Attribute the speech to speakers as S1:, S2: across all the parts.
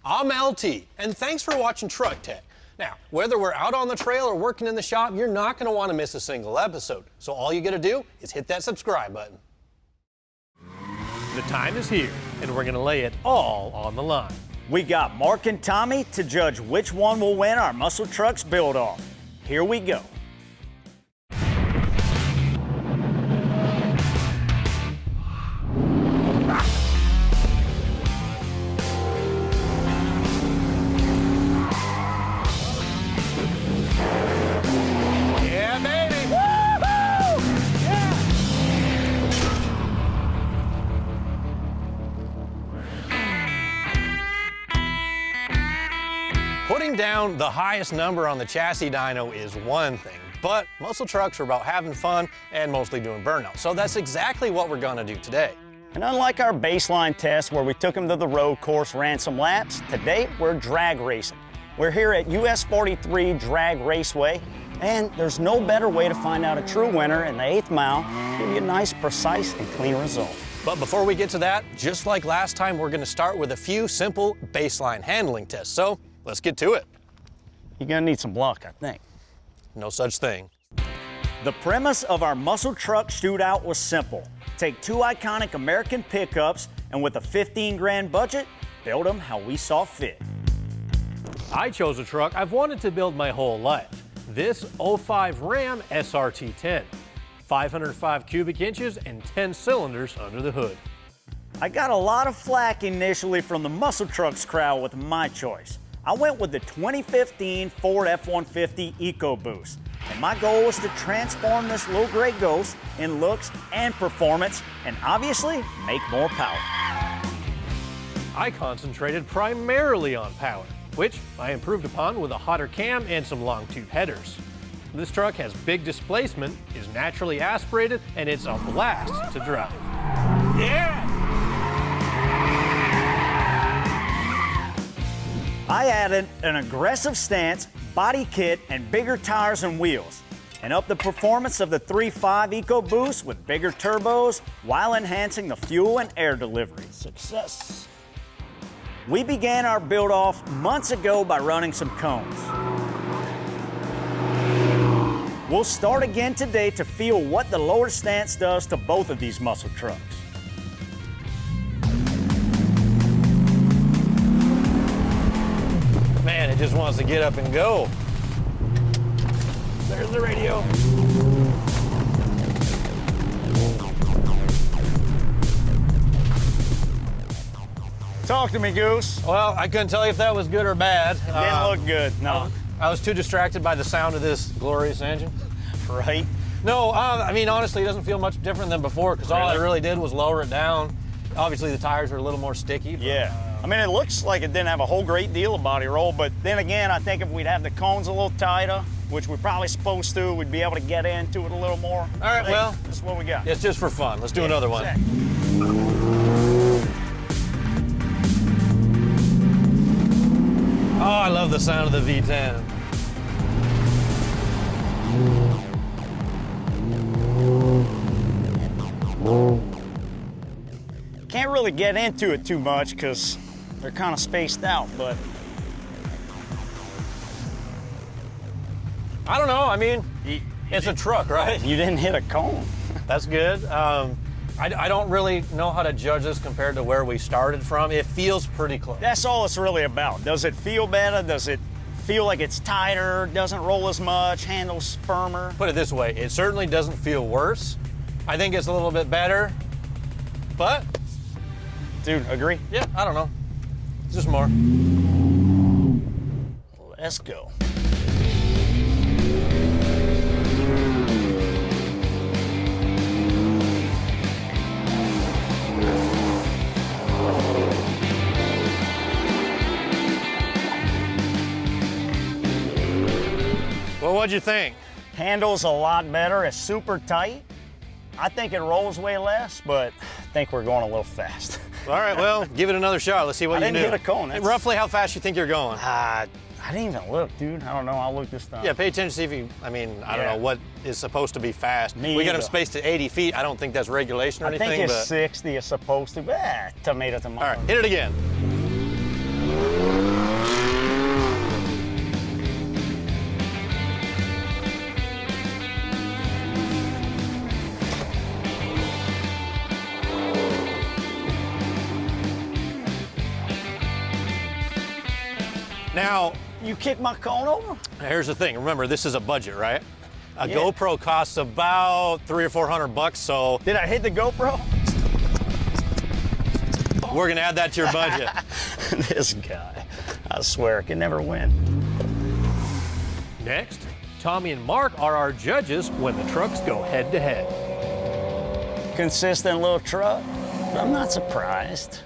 S1: I'm LT, and thanks for watching Truck Tech. Now, whether we're out on the trail or working in the shop, you're not going to want to miss a single episode. So all you got to do is hit that subscribe button. The time is here, and we're going to lay it all on the line.
S2: We got Mark and Tommy to judge which one will win our muscle trucks build-off. Here we go.
S1: Putting down the highest number on the chassis dyno is one thing, but muscle trucks are about having fun and mostly doing burnout. So that's exactly what we're gonna do today.
S2: And unlike our baseline test where we took them to the road course, ran some laps, today we're drag racing. We're here at US 43 Drag Raceway, and there's no better way to find out a true winner in the 8th mile, give you a nice, precise, and clean result.
S1: But before we get to that, just like last time, we're gonna start with a few simple baseline handling tests. So let's get to it.
S2: You're gonna need some luck, I think.
S1: No such thing.
S2: The premise of our muscle truck shootout was simple. Take two iconic American pickups, and with a 15 grand budget, build them how we saw fit.
S1: I chose a truck I've wanted to build my whole life. This 05 Ram SRT-10. 505 cubic inches and 10 cylinders under the hood.
S2: I got a lot of flack initially from the muscle trucks crowd with my choice. I went with the 2015 Ford F150 EcoBoost, and my goal was to transform this little gray ghost in looks and performance, and obviously make more power.
S1: I concentrated primarily on power, which I improved upon with a hotter cam and some long tube headers. This truck has big displacement, is naturally aspirated, and it's a blast to drive. Yeah!
S2: I added an aggressive stance, body kit, and bigger tires and wheels, and upped the performance of the 3.5 EcoBoost with bigger turbos while enhancing the fuel and air delivery. Success! We began our build-off months ago by running some cones. We'll start again today to feel what the lower stance does to both of these muscle trucks.
S1: Man, it just wants to get up and go. There's the radio.
S2: Talk to me, Goose.
S1: Well, I couldn't tell you if that was good or bad.
S2: Didn't look good, no.
S1: I was too distracted by the sound of this glorious engine.
S2: Right?
S1: No, I mean, honestly, it doesn't feel much different than before because all I really did was lower it down. Obviously, the tires are a little more sticky. But,
S2: yeah. I mean, it looks like it didn't have a whole great deal of body roll, but then again, I think if we'd have the cones a little tighter, which we're probably supposed to, we'd be able to get into it a little more.
S1: All right, well,
S2: this is what we got.
S1: It's just for fun. Let's do another one.
S2: Exactly.
S1: Oh, I love the sound of the V10.
S2: Can't really get into it too much because they're kind of spaced out, but
S1: I don't know. I mean, it's a truck, right?
S2: you didn't hit a cone.
S1: That's good. I don't really know how to judge this compared to where we started from. It feels pretty close.
S2: That's all it's really about. Does it feel better? Does it feel like it's tighter? Doesn't roll as much? Handles firmer?
S1: Put it this way, it certainly doesn't feel worse. I think it's a little bit better, but...
S2: Dude, agree?
S1: Yeah, I don't know. Just more.
S2: Let's go.
S1: Well, what'd you think?
S2: Handles a lot better. It's super tight. I think it rolls way less, but I think we're going a little fast.
S1: All right, well, give it another shot. Let's see what you do.
S2: I didn't hit a cone.
S1: Roughly how fast you think you're going?
S2: I didn't even look, dude. I don't know. I'll look this time.
S1: Yeah, pay attention, see if you, I don't know what is supposed to be fast. We got them spaced at 80 feet. I don't think that's regulation or anything.
S2: I think it's 60 is supposed to be. Tomato.
S1: All right, hit it again. Now,
S2: You kicked my cone over?
S1: here's the thing. Remember, this is a budget, right? A
S2: Yeah.
S1: GoPro costs about $300 or $400, so
S2: Did I hit the GoPro?
S1: we're gonna add that to your budget.
S2: This guy, I swear, I can never win.
S1: Next, Tommy and Mark are our judges when the trucks go head to head.
S2: Consistent little truck, but I'm not surprised.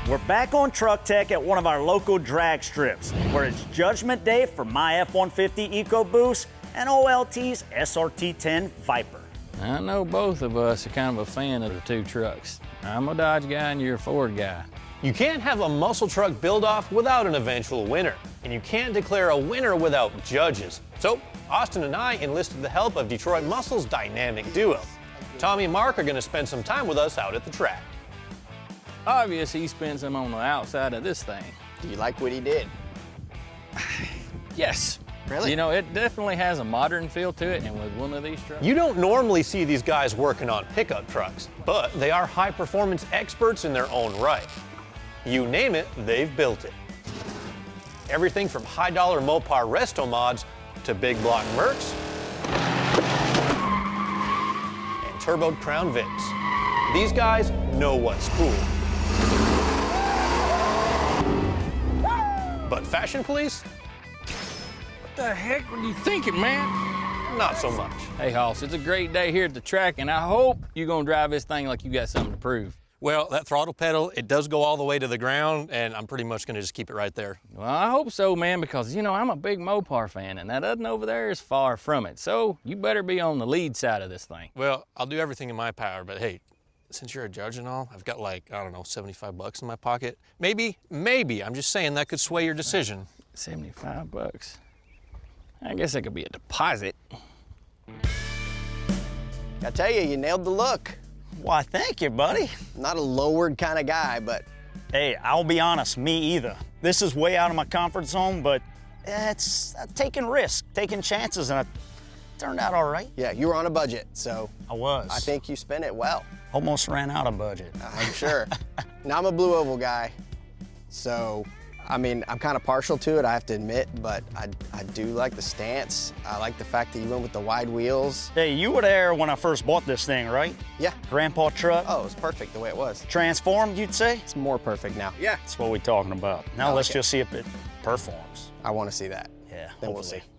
S2: We're back on Truck Tech at one of our local drag strips, where it's judgment day for my F150 EcoBoost and OLT's SRT-10 Viper.
S3: I know both of us are kind of a fan of the two trucks. I'm a Dodge guy and you're a Ford guy.
S1: You can't have a muscle truck build-off without an eventual winner, and you can't declare a winner without judges. So, Austin and I enlisted the help of Detroit Muscle's dynamic duo. Tommy and Mark are gonna spend some time with us out at the track.
S3: Obvious he spends them on the outside of this thing.
S4: Do you like what he did?
S3: Yes.
S4: Really?
S3: You know, it definitely has a modern feel to it, and with one of these trucks.
S1: You don't normally see these guys working on pickup trucks, but they are high-performance experts in their own right. You name it, they've built it. Everything from high-dollar Mopar resto mods to big block Mercs and turboed Crown Vics. These guys know what's cool. But fashion police?
S3: What the heck were you thinking, man?
S1: Not so much.
S3: Hey, Hoss, it's a great day here at the track, and I hope you're gonna drive this thing like you got something to prove.
S1: Well, that throttle pedal, it does go all the way to the ground, and I'm pretty much gonna just keep it right there.
S3: Well, I hope so, man, because, you know, I'm a big Mopar fan, and that other over there is far from it. So you better be on the lead side of this thing.
S1: Well, I'll do everything in my power, but hey, since you're a judge and all, I've got like, I don't know, 75 bucks in my pocket. Maybe, I'm just saying that could sway your decision.
S3: 75 bucks. I guess that could be a deposit.
S4: I tell you, you nailed the look.
S2: Why, thank you, buddy.
S4: Not a lowered kind of guy, but
S2: Hey, I'll be honest, me either. This is way out of my comfort zone, but it's taking risks, taking chances, and it turned out all right.
S4: yeah, you were on a budget, so
S2: I was.
S4: I think you spent it well.
S2: Almost ran out of budget.
S4: I'm sure. Now, I'm a blue oval guy, so I mean, I'm kind of partial to it, I have to admit, but I do like the stance. I like the fact that you went with the wide wheels.
S2: Hey, you were there when I first bought this thing, right?
S4: Yeah.
S2: Grandpa truck.
S4: Oh, it was perfect the way it was.
S2: Transformed, you'd say?
S4: It's more perfect now. Yeah.
S2: That's what we're talking about. Now
S4: I
S2: let's
S4: like it.
S2: just see if it performs.
S4: I want to see that.
S2: Yeah,
S4: Then we'll see.
S2: hopefully.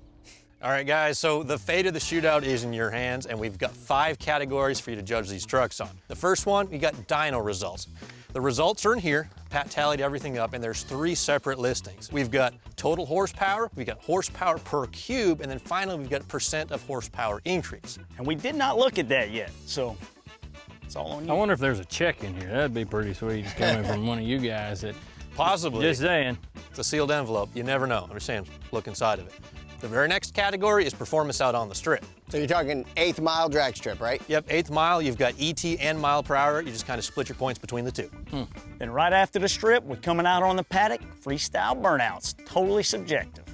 S1: All right, guys, so the fate of the shootout is in your hands, and we've got 5 categories for you to judge these trucks on. The first one, we got dyno results. The results are in here. Pat tallied everything up, and there's 3 separate listings. We've got total horsepower, we've got horsepower per cube, and then finally we've got percent of horsepower increase.
S2: And we did not look at that yet, so it's all on you.
S3: I wonder if there's a check in here. That'd be pretty sweet, just coming from one of you guys. That,
S1: Possibly.
S3: just saying.
S1: It's a sealed envelope. You never know. I'm just saying, look inside of it. The very next category is performance out on the strip.
S4: So you're talking 8th mile drag strip, right?
S1: Yep, 8th mile, you've got ET and mile per hour. You just kind of split your points between the 2.
S2: Then right after the strip, we're coming out on the paddock, freestyle burnouts, totally subjective.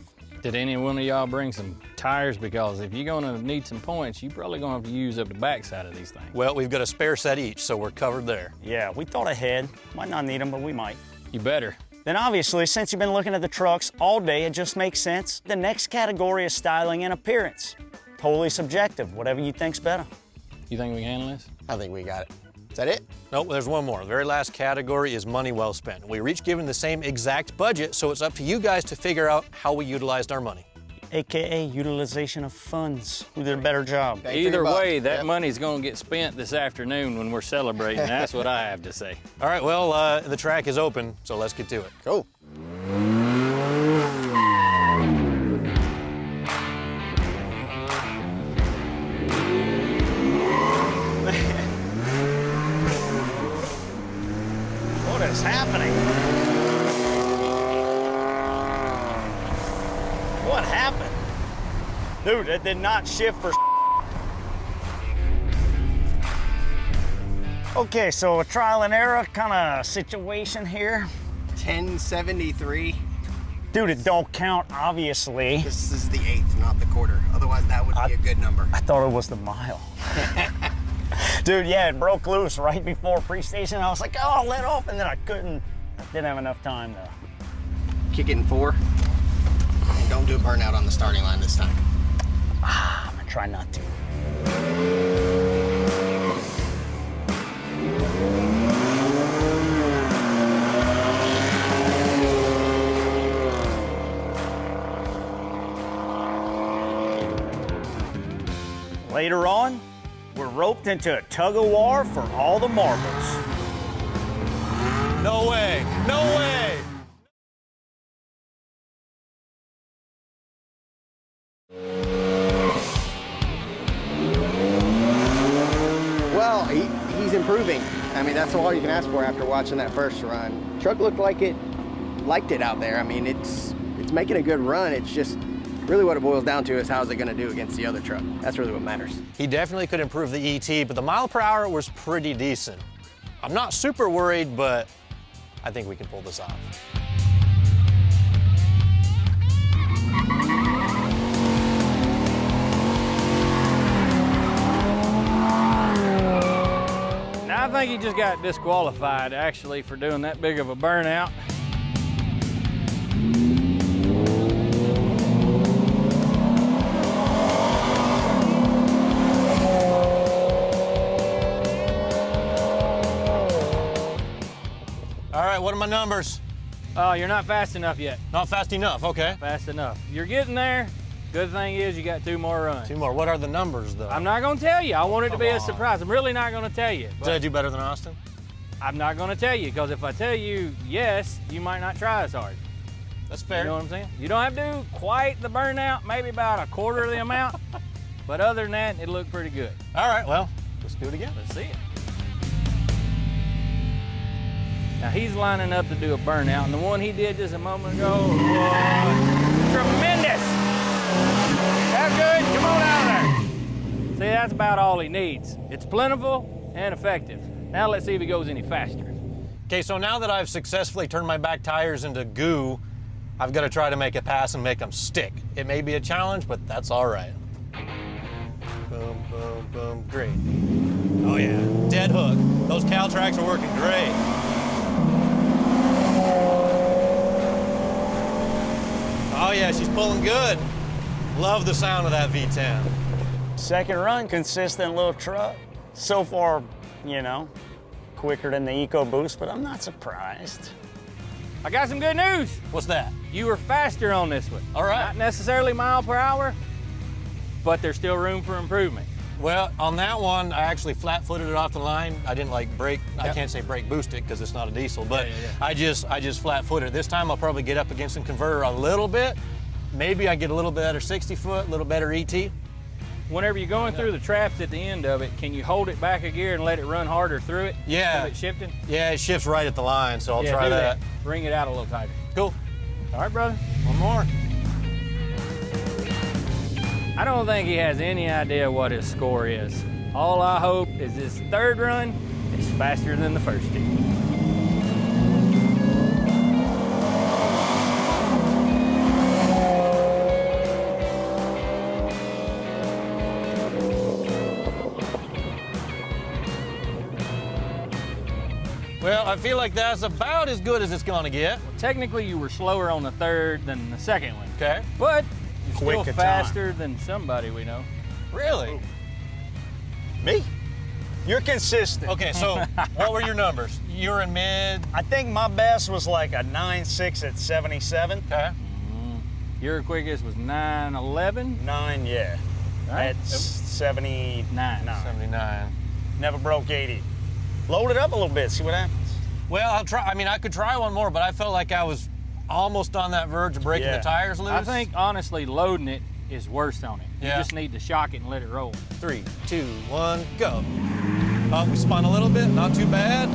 S3: Did any one of y'all bring some tires? Because if you're gonna need some points, you're probably gonna have to use up the backside of these things.
S1: Well, we've got a spare set each, so we're covered there.
S2: Yeah, we thought ahead. Might not need them, but we might.
S3: You better.
S2: Then obviously, since you've been looking at the trucks all day, it just makes sense. The next category is styling and appearance. Totally subjective, whatever you think's better.
S3: You think we can handle this?
S4: I think we got it. Is that it?
S1: Nope, there's one more. The very last category is money well spent. We were each given the same exact budget, so it's up to you guys to figure out how we utilized our money.
S2: AKA utilization of funds. Who did a better job?
S4: Bang for your
S3: Either
S4: buck.
S3: way, that
S4: Yep.
S3: money's gonna get spent this afternoon when we're celebrating. That's what I have to say.
S1: All right, well, the track is open, so let's get to it.
S4: Cool.
S2: What is happening? What happened? Dude, it did not shift for Okay, so a trial and error kind of situation here.
S4: 1073.
S2: Dude, it don't count, obviously.
S4: This is the 8th, not the quarter. Otherwise, that would be a good number.
S2: I thought it was the mile. Dude, yeah, it broke loose right before pre-station. I was like, oh, I'll let off, and then I couldn't. Didn't have enough time to.
S4: Kick it in 4. And don't do a burnout on the starting line this time.
S2: I'm gonna try not to. Later on, we're roped into a tug-o-war for all the marbles.
S1: No way, no way!
S4: Well, he's improving. I mean, that's all you can ask for after watching that first run. Truck looked like it liked it out there. I mean, it's making a good run. It's just really what it boils down to is how's it going to do against the other truck. That's really what matters.
S1: He definitely could improve the ET, but the mile per hour was pretty decent. I'm not super worried, but I think we can pull this off.
S3: Now, I think he just got disqualified, actually, for doing that big of a burnout.
S1: All right, what are my numbers?
S3: Oh, you're not fast enough yet.
S1: Not fast enough, okay.
S3: Fast enough. You're getting there. Good thing is you got 2 more runs.
S1: 2 more. What are the numbers, though?
S3: I'm not going to tell you. I want it to be a surprise. I'm really not going to tell you.
S1: Did I do better than Austin?
S3: I'm not going to tell you, because if I tell you yes, you might not try as hard.
S1: That's fair.
S3: You know what I'm saying? You don't have to do quite the burnout, maybe about 1/4 of the amount. But other than that, it looked pretty good.
S1: All right, well, let's do it again.
S3: Let's see it. Now he's lining up to do a burnout, and the one he did just a moment ago was tremendous. That's good. Come on out of there. See, that's about all he needs. It's plentiful and effective. Now let's see if he goes any faster.
S1: Okay, so now that I've successfully turned my back tires into goo, I've got to try to make a pass and make them stick. It may be a challenge, but that's all right. Boom, boom, boom, great. Oh yeah, dead hook. Those cow tracks are working great. Oh yeah, she's pulling good. Love the sound of that V10.
S2: Second run, consistent little truck. So far, you know, quicker than the EcoBoost, but I'm not surprised.
S3: I got some good news.
S1: What's that?
S3: You were faster on this one.
S1: All right.
S3: Not necessarily mile per hour, but there's still room for improvement.
S1: Well, on that one, I actually flat-footed it off the line. I didn't like brake, I
S3: Yep.
S1: can't say brake boost it because it's not a diesel, but
S3: Yeah.
S1: I just flat-footed it. This time I'll probably get up against the converter a little bit. Maybe I get a little better 60-foot, a little better ET.
S3: Whenever you're going through the traps at the end of it, can you hold it back a gear and let it run harder through it?
S1: Yeah.
S3: With it shifting?
S1: Yeah, it shifts right at the line, so I'll try
S3: do
S1: that.
S3: Bring it out a little tighter.
S1: Cool.
S3: All right, brother.
S1: One more.
S3: I don't think he has any idea what his score is. All I hope is this third run is faster than the first 2.
S1: Well, I feel like that's about as good as it's gonna get.
S3: Technically, you were slower on the third than the second one.
S1: Okay.
S3: But you're
S2: Quick
S3: still
S2: a
S3: faster than somebody we know.
S1: Really?
S2: Me? You're consistent.
S1: Okay, so what were your numbers? You were in mid.
S2: I think my best was like a 9.6 at 77.
S1: Okay.
S3: Your quickest was 9:11.
S2: 9, yeah.
S3: Right.
S2: At 79.
S1: 79.
S2: Never broke 80. Load it up a little bit, see what happens.
S1: Well, I'll try. I mean, I could try one more, but I felt like I was almost on that verge of breaking
S2: Yeah.
S1: the tires loose.
S3: I think honestly, loading it is worse on it.
S1: Yeah.
S3: You just need to shock it and let it roll.
S1: 3, 2, 1, go. Oh, we spun a little bit, not too bad.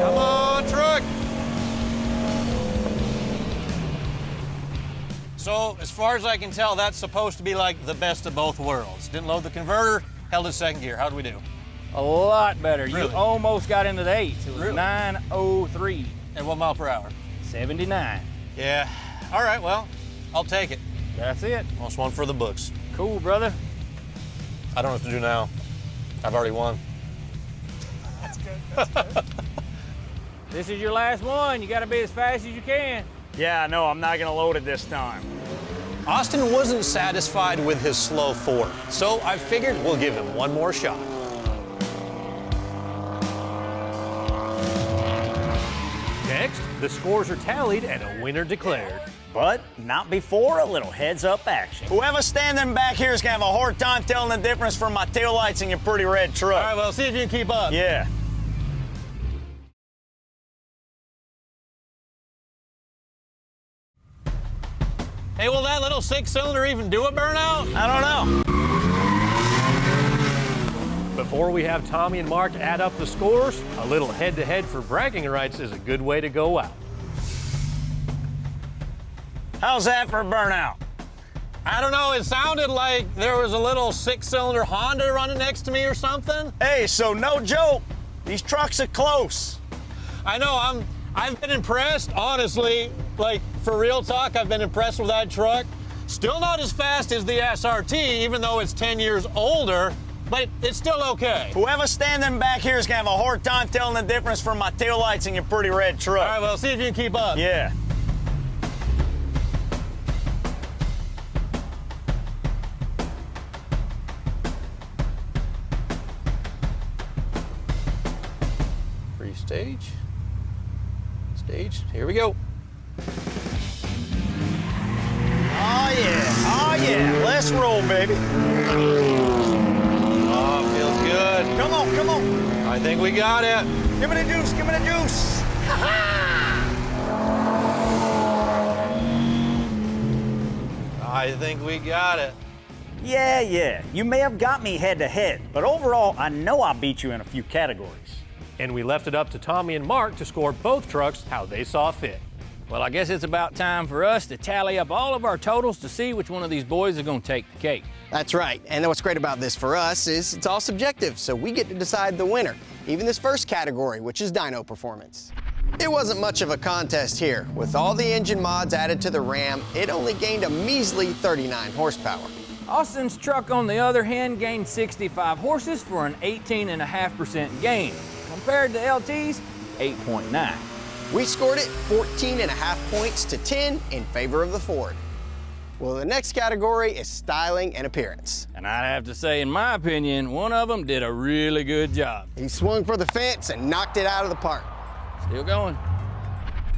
S1: Come on, truck. So, as far as I can tell, that's supposed to be like the best of both worlds. Didn't load the converter, held it second gear. How'd we do?
S3: A lot better.
S1: Really?
S3: You almost got into the 8s. It was
S1: Really?
S3: 9:03.
S1: And what mile per hour?
S3: 79.
S1: Yeah. All right, well, I'll take it.
S3: That's it.
S1: Almost one for the books.
S3: Cool, brother.
S1: I don't know what to do now. I've already won.
S5: That's good. That's good.
S3: This is your last one. You gotta be as fast as you can.
S2: Yeah, no, I'm not gonna load it this time.
S1: Austin wasn't satisfied with his slow Ford, so I figured we'll give him one more shot. Next, the scores are tallied and a winner declared.
S2: But not before a little heads-up action. Whoever's standing back here is gonna have a hard time telling the difference from my taillights and your pretty red truck.
S1: All right, well, see if you can keep up.
S2: Yeah.
S1: Hey, will that little 6-cylinder even do a burnout?
S2: I don't know.
S1: Before we have Tommy and Mark add up the scores, a little head-to-head for bragging rights is a good way to go out.
S2: How's that for a burnout?
S1: I don't know, it sounded like there was a little 6-cylinder Honda running next to me or something.
S2: Hey, so no joke, these trucks are close.
S1: I know, I've been impressed, honestly. Like, for real talk, I've been impressed with that truck. Still not as fast as the SRT, even though it's 10 years older, but it's still okay.
S2: Whoever's standing back here is gonna have a hard time telling the difference from my taillights and your pretty red truck.
S1: All right, well, see if you can keep up.
S2: Yeah.
S1: Stage. Here we go.
S2: Oh yeah, let's roll, baby.
S1: Oh, feels good.
S2: Come on.
S1: I think we got it.
S2: Give me the juice.
S1: I think we got it.
S2: Yeah, you may have got me head to head, but overall, I know I beat you in a few categories.
S1: And we left it up to Tommy and Mark to score both trucks how they saw fit.
S3: Well, I guess it's about time for us to tally up all of our totals to see which one of these boys is gonna take the cake.
S4: That's right. And what's great about this for us is it's all subjective, so we get to decide the winner, even this first category, which is dyno performance. It wasn't much of a contest here. With all the engine mods added to the Ram, it only gained a measly 39 horsepower.
S3: Austin's truck, on the other hand, gained 65 horses for an 18.5% gain. Compared to LT's, 8.9.
S4: We scored it 14.5 points to 10 in favor of the Ford. Well, the next category is styling and appearance.
S3: And I'd have to say, in my opinion, one of them did a really good job.
S4: He swung for the fence and knocked it out of the park.
S3: Still going.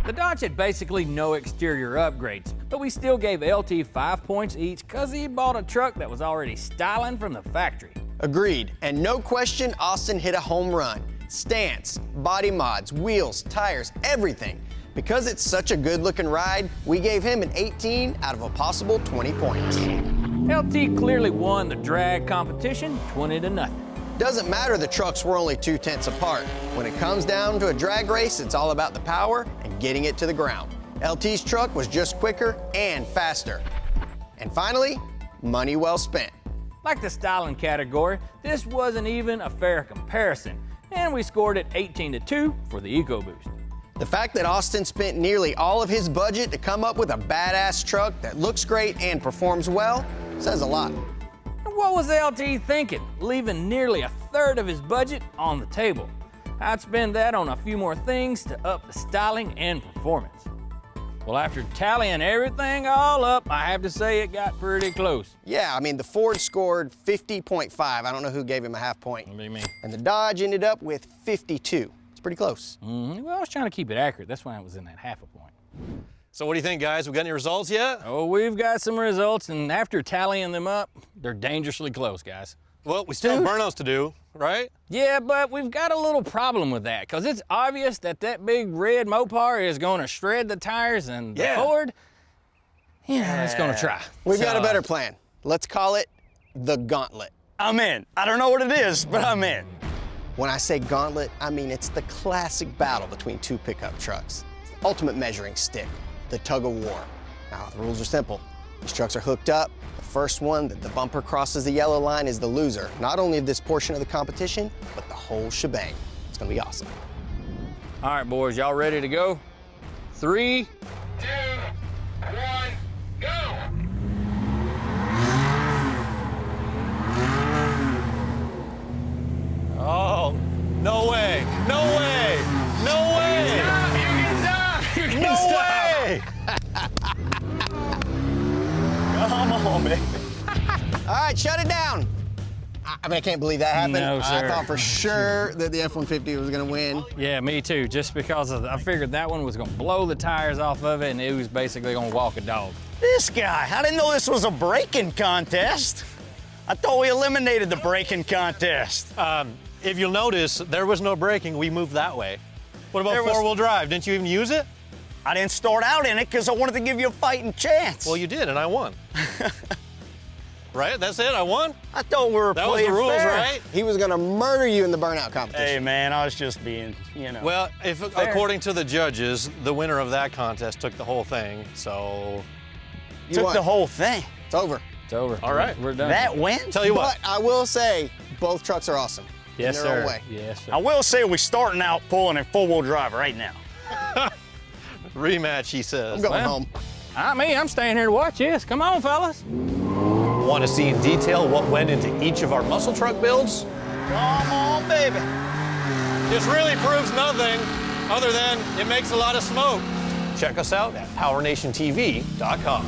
S3: The Dodge had basically no exterior upgrades, but we still gave LT 5 points each because he bought a truck that was already styling from the factory.
S4: Agreed, and no question, Austin hit a home run. Stance, body mods, wheels, tires, everything. Because it's such a good looking ride, we gave him an 18 out of a possible 20 points.
S3: LT clearly won the drag competition 20-0.
S4: Doesn't matter the trucks were only 2/10 apart. When it comes down to a drag race, it's all about the power and getting it to the ground. LT's truck was just quicker and faster. And finally, money well spent.
S3: Like the styling category, this wasn't even a fair comparison, and we scored it 18-2 for the EcoBoost.
S4: The fact that Austin spent nearly all of his budget to come up with a badass truck that looks great and performs well says a lot.
S3: And what was LT thinking, leaving nearly a third of his budget on the table? I'd spend that on a few more things to up the styling and performance. Well, after tallying everything all up, I have to say it got pretty close.
S4: Yeah, I mean, the Ford scored 50.5. I don't know who gave him a half point.
S3: What do you mean?
S4: And the Dodge ended up with 52. It's pretty close.
S3: Well, I was trying to keep it accurate. That's why I was in that half a point.
S1: So what do you think, guys? We got any results yet?
S3: Oh, we've got some results, and after tallying them up, they're dangerously close, guys.
S1: Well, we still have burnouts to do, right?
S3: Yeah, but we've got a little problem with that, because it's obvious that big red Mopar is going to shred the tires, and the Ford, it's going to try.
S4: We've got a better plan. Let's call it the Gauntlet.
S2: I'm in. I don't know what it is, but I'm in.
S4: When I say Gauntlet, I mean it's the classic battle between two pickup trucks. It's the ultimate measuring stick, the tug-o-war. Now, the rules are simple. These trucks are hooked up. The first one that the bumper crosses the yellow line is the loser, not only of this portion of the competition, but the whole shebang. It's gonna be awesome.
S3: All right, boys, y'all ready to go? 3, 2, 1, go!
S4: right, shut it down. I mean, I can't believe that happened.
S3: No, sir.
S4: I thought for sure that the F-150 was gonna win.
S3: Yeah, me too. Just because I figured that one was gonna blow the tires off of it, and it was basically gonna walk a dog.
S2: This guy, I didn't know this was a braking contest. I thought we eliminated the braking contest.
S1: If you'll notice, there was no braking. We moved that way. What about
S2: There was-
S1: four-wheel drive? Didn't you even use it?
S2: I didn't start out in it because I wanted to give you a fighting chance.
S1: Well, you did, and I won. Right? That's it? I won?
S2: I thought we were
S1: That was
S2: playing
S1: the rules,
S2: fair.
S1: right?
S4: He was gonna murder you in the burnout competition.
S2: Hey, man, I was just being, you know.
S1: Well, if according to the judges, the winner of that contest took the whole thing, so...
S4: You
S2: took
S4: won.
S2: the whole thing.
S4: It's over.
S3: It's over.
S1: All right.
S3: We're done.
S2: That wins?
S1: Tell you what,
S4: But I will say, both trucks are awesome.
S3: yes,
S4: in their
S3: sir.
S4: own way.
S3: Yes, sir.
S2: I will say we're starting out pulling in four-wheel drive right now.
S1: rematch, he says.
S4: I'm going
S3: Well,
S4: home.
S3: I'm staying here to watch this. Come on, fellas.
S1: Want to see in detail what went into each of our muscle truck builds?
S2: Come on, baby.
S1: This really proves nothing other than it makes a lot of smoke. Check us out at PowerNationTV.com.